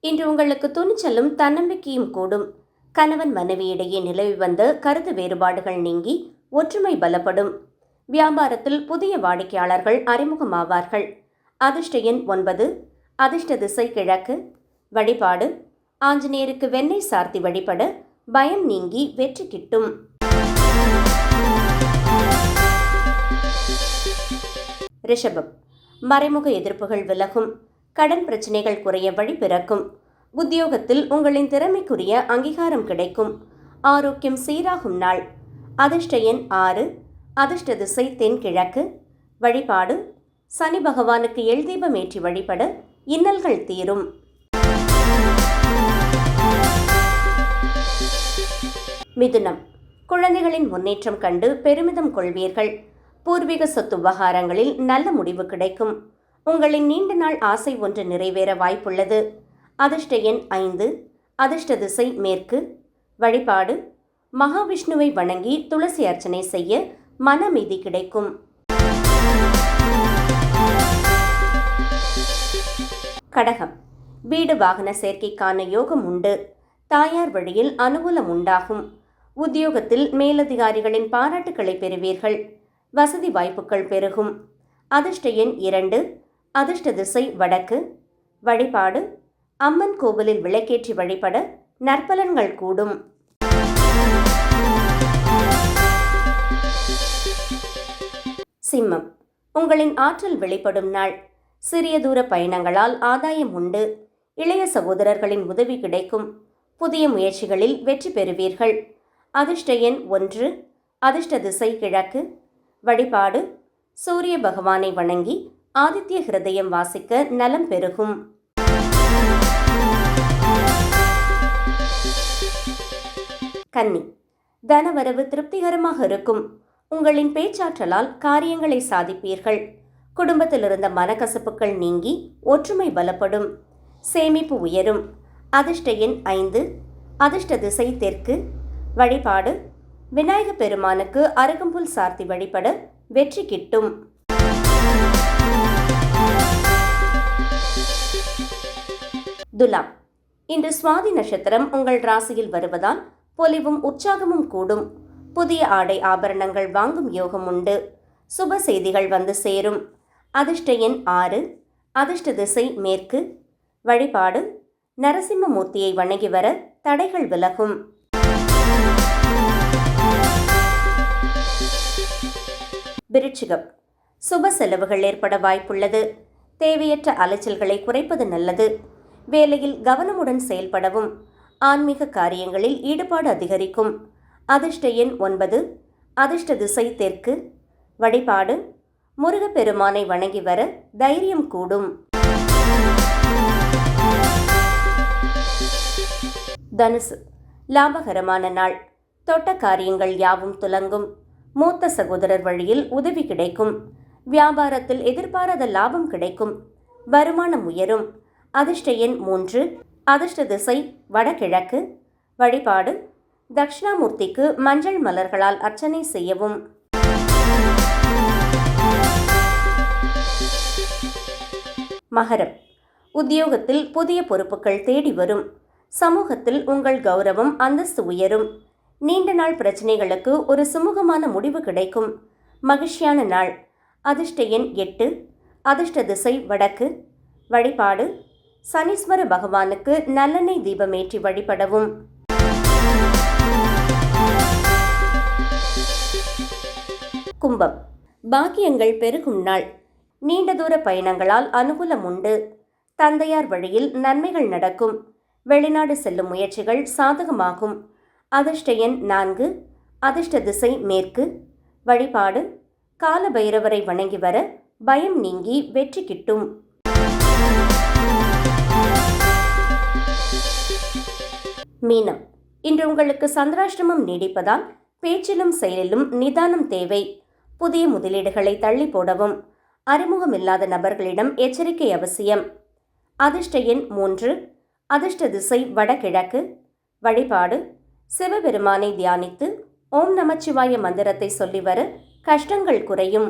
இன்று உங்களுக்கு துணிச்சலும் தன்னம்பிக்கையும் கூடும். கணவன் மனைவியிடையே நிலவி வந்த கருத்து வேறுபாடுகள் நீங்கி ஒற்றுமை பலப்படும். வியாபாரத்தில் புதிய வாடிக்கையாளர்கள் அறிமுகமாவார்கள். அதிர்ஷ்ட எண் 9. அதிர்ஷ்ட திசை கிழக்கு. வழிபாடு ஆஞ்சநேயருக்கு வெண்ணெய் சார்த்தி வழிபட பயம் நீங்கி வெற்றி கிட்டும். ரிஷபம், மறைமுக எதிர்ப்புகள் விலகும். கடன் பிரச்சனைகள் குறைய வழி பிறக்கும். உத்தியோகத்தில் உங்களின் திறமைக்குரிய அங்கீகாரம் கிடைக்கும். ஆரோக்கியம் சீராகும் நாள். அதிர்ஷ்ட எண் 6. அதிர்ஷ்ட திசை தென்கிழக்கு. வழிபாடு சனி பகவானுக்கு எள் தீபம் ஏற்றி வழிபட இன்னல்கள் தீரும். மிதுனம், குழந்தைகளின் முன்னேற்றம் கண்டு பெருமிதம் கொள்வீர்கள். பூர்வீக சொத்து விவகாரங்களில் நல்ல முடிவு கிடைக்கும். உங்களின் நீண்ட நாள் ஆசை ஒன்று நிறைவேற வாய்ப்புள்ளது. அதிர்ஷ்ட எண் 5. அதிர்ஷ்ட திசை மேற்கு. வழிபாடு மகாவிஷ்ணுவை வணங்கி துளசி அர்ச்சனை செய்ய மனமீதி கிடைக்கும். கடகம், வீடு வாகன சேர்க்கைக்கான யோகம் உண்டு. தாயார் வழியில் அனுகூலம் உண்டாகும். உத்தியோகத்தில் மேலதிகாரிகளின் பாராட்டுக்களை பெறுவீர்கள். வசதி வாய்ப்புகள் பெருகும். அதிர்ஷ்ட எண் 2. அதிர்ஷ்ட திசை வடக்கு. வழிபாடு அம்மன் கோவிலில் விளக்கேற்றி வழிபட நற்பலன்கள் கூடும். சிம்மம், உங்களின் ஆற்றல் வெளிப்படும் நாள். சிறிய தூர பயணங்களால் ஆதாயம் உண்டு. இளைய சகோதரர்களின் உதவி கிடைக்கும். புதிய முயற்சிகளில் வெற்றி பெறுவீர்கள். அதிர்ஷ்ட எண் 1. அதிர்ஷ்ட திசை கிழக்கு. வழிபாடு சூரிய பகவானை வணங்கி ஆதித்ய ஹிருதயம் வாசிக்க நலம் பெருகும். கன்னி, தனவரவு திருப்திகரமாக இருக்கும். உங்களின் பேச்சாற்றலால் காரியங்களை சாதிப்பீர்கள். குடும்பத்தில் இருந்த மனக்கசப்புகள் நீங்கி ஒற்றுமை பலப்படும். சேமிப்பு உயரும். அதிர்ஷ்ட எண் 5. அதிர்ஷ்ட திசை தெற்கு. வழிபாடு விநாயக பெருமானுக்கு அருகம்புல் சார்த்தி வழிபட வெற்றி கிட்டும். துலாம், இன்று சுவாதி நட்சத்திரம் உங்கள் ராசியில் வருவதால் பொலிவும் உற்சாகமும் கூடும். புதிய ஆடை ஆபரணங்கள் வாங்கும் யோகம் உண்டு. சுப செய்திகள் வந்து சேரும். அதிர்ஷ்ட எண் 6. அதிர்ஷ்ட திசை மேற்கு. வழிபாடு நரசிம்மமூர்த்தியை வணங்கி வர தடைகள் விலகும். விருச்சிகம், சுப செலவுகள் ஏற்பட வாய்ப்புள்ளது. தேவையற்ற அலைச்சல்களை குறைப்பது நல்லது. வேலையில் கவனமுடன் செயல்படவும். ஆன்மீக காரியங்களில் ஈடுபாடு அதிகரிக்கும். அதிர்ஷ்ட எண் 9. அதிர்ஷ்ட திசை தெற்கு. வழிபாடு முருகப்பெருமானை வணங்கி வர தைரியம் கூடும். தனுசு, லாபகரமான நாள். தொட்ட காரியங்கள் யாவும் துலங்கும். மூத்த சகோதரர் வழியில் உதவி கிடைக்கும். வியாபாரத்தில் எதிர்பாராத லாபம் கிடைக்கும். வருமானம் உயரும். அதிர்ஷ்ட எண் 3. அதிர்ஷ்ட திசை வடகிழக்கு. வழிபாடு தட்சிணாமூர்த்திக்கு மஞ்சள் மலர்களால் அர்ச்சனை செய்யவும். மகரம், உத்தியோகத்தில் புதிய பொறுப்புகள் தேடி வரும். சமூகத்தில் உங்கள் கௌரவம் அந்தஸ்து உயரும். நீண்ட நாள் பிரச்சனைகளுக்கு ஒரு சுமூகமான முடிவு கிடைக்கும். மகிழ்ச்சியான நாள். அதிர்ஷ்ட எண் 8. அதிர்ஷ்ட திசை வடக்கு. வழிபாடு சனீஸ்வர பகவானுக்கு நல்லெண்ணெய் தீபமேற்றி வழிபடவும். கும்பம், பாக்கியங்கள் பெருகும் நாள். நீண்ட தூர பயணங்களால் அனுகூலம் உண்டு. தந்தையார் வழியில் நன்மைகள் நடக்கும். வெளிநாடு செல்லும் முயற்சிகள் சாதகமாகும். அதிர்ஷ்ட எண் 4. அதிர்ஷ்ட திசை மேற்கு. வழிபாடு கால பைரவரை வணங்கி வர பயம் நீங்கி வெற்றி கிட்டும். மீனம், இன்று உங்களுக்கு சந்திராஷ்டமம் நீடிப்பதால் பேச்சிலும் செயலிலும் நிதானம் தேவை. புதிய முதலீடுகளை தள்ளி போடவும். அறிமுகமில்லாத நபர்களிடம் எச்சரிக்கை அவசியம். அதிர்ஷ்ட எண் 3. அதிர்ஷ்ட திசை வடகிழக்கு. வழிபாடு சிவபெருமானை தியானித்து ஓம் நமச்சிவாய மந்திரத்தை சொல்லி வர கஷ்டங்கள் குறையும்.